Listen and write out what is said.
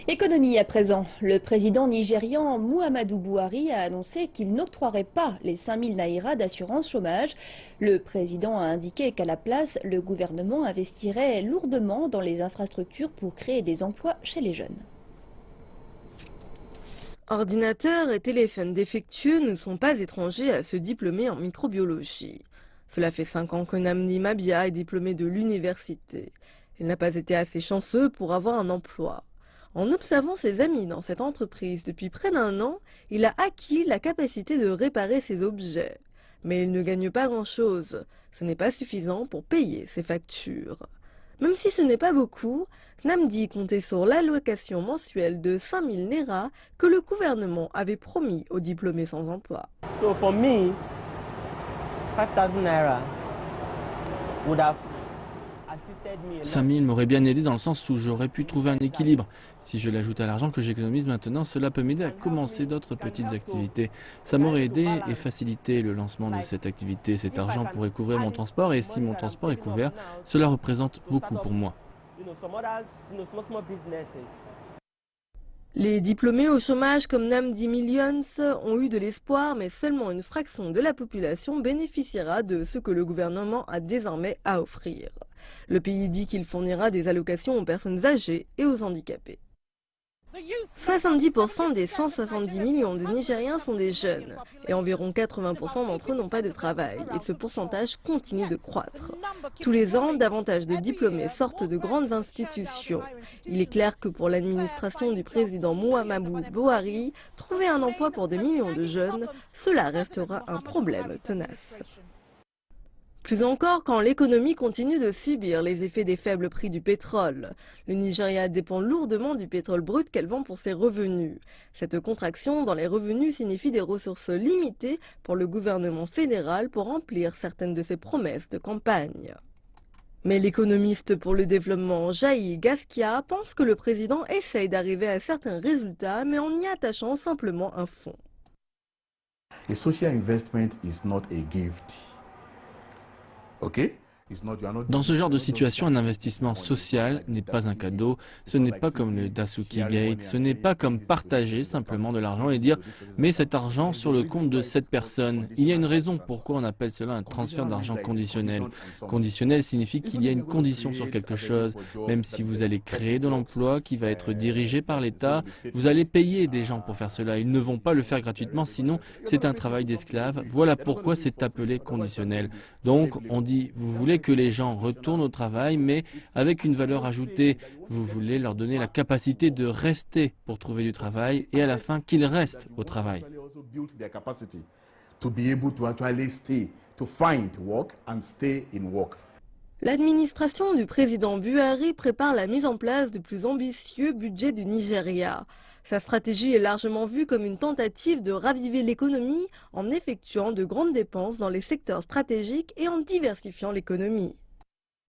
Économie à présent. Le président nigérian Muhammadu Buhari a annoncé qu'il n'octroierait pas les 5000 naira d'assurance chômage. Le président a indiqué qu'à la place, le gouvernement investirait lourdement dans les infrastructures pour créer des emplois chez les jeunes. Ordinateurs et téléphones défectueux ne sont pas étrangers à se diplômer en microbiologie. Cela fait 5 ans que Namdi Mabia est diplômé de l'université. Il n'a pas été assez chanceux pour avoir un emploi. En observant ses amis dans cette entreprise depuis près d'un an, il a acquis la capacité de réparer ses objets. Mais il ne gagne pas grand-chose. Ce n'est pas suffisant pour payer ses factures. Même si ce n'est pas beaucoup, Namdi comptait sur l'allocation mensuelle de 5000 Naira que le gouvernement avait promis aux diplômés sans emploi. So for me, 5,000 naira would have assisted me a lot. 5000 m'aurait bien aidé dans le sens où j'aurais pu trouver un équilibre. Si je l'ajoute à l'argent que j'économise maintenant, cela peut m'aider à commencer d'autres petites activités. Ça m'aurait aidé et facilité le lancement de cette activité. Cet argent pourrait couvrir mon transport et si mon transport est couvert, cela représente beaucoup pour moi. Small businesses. Les diplômés au chômage comme Namdi Millions ont eu de l'espoir, mais seulement une fraction de la population bénéficiera de ce que le gouvernement a désormais à offrir. Le pays dit qu'il fournira des allocations aux personnes âgées et aux handicapés. 70% des 170 millions de Nigériens sont des jeunes et environ 80% d'entre eux n'ont pas de travail et ce pourcentage continue de croître. Tous les ans, davantage de diplômés sortent de grandes institutions. Il est clair que pour l'administration du président Muhammadu Buhari, trouver un emploi pour des millions de jeunes, cela restera un problème tenace. Plus encore quand l'économie continue de subir les effets des faibles prix du pétrole. Le Nigeria dépend lourdement du pétrole brut qu'elle vend pour ses revenus. Cette contraction dans les revenus signifie des ressources limitées pour le gouvernement fédéral pour remplir certaines de ses promesses de campagne. Mais l'économiste pour le développement Jaï Gaskia pense que le président essaye d'arriver à certains résultats mais en y attachant simplement un fonds. A social investment is not a gift. Okay? Dans ce genre de situation, un investissement social n'est pas un cadeau, ce n'est pas comme le Dasuki Gate, ce n'est pas comme partager simplement de l'argent et dire « mets cet argent sur le compte de cette personne ». Il y a une raison pourquoi on appelle cela un transfert d'argent conditionnel. Conditionnel signifie qu'il y a une condition sur quelque chose. Même si vous allez créer de l'emploi qui va être dirigé par l'État, vous allez payer des gens pour faire cela. Ils ne vont pas le faire gratuitement, sinon c'est un travail d'esclave. Voilà pourquoi c'est appelé conditionnel. Donc on dit « vous voulez que les gens retournent au travail, mais avec une valeur ajoutée. Vous voulez leur donner la capacité de rester pour trouver du travail et à la fin qu'ils restent au travail. » L'administration du président Buhari prépare la mise en place du plus ambitieux budget du Nigeria. Sa stratégie est largement vue comme une tentative de raviver l'économie en effectuant de grandes dépenses dans les secteurs stratégiques et en diversifiant l'économie.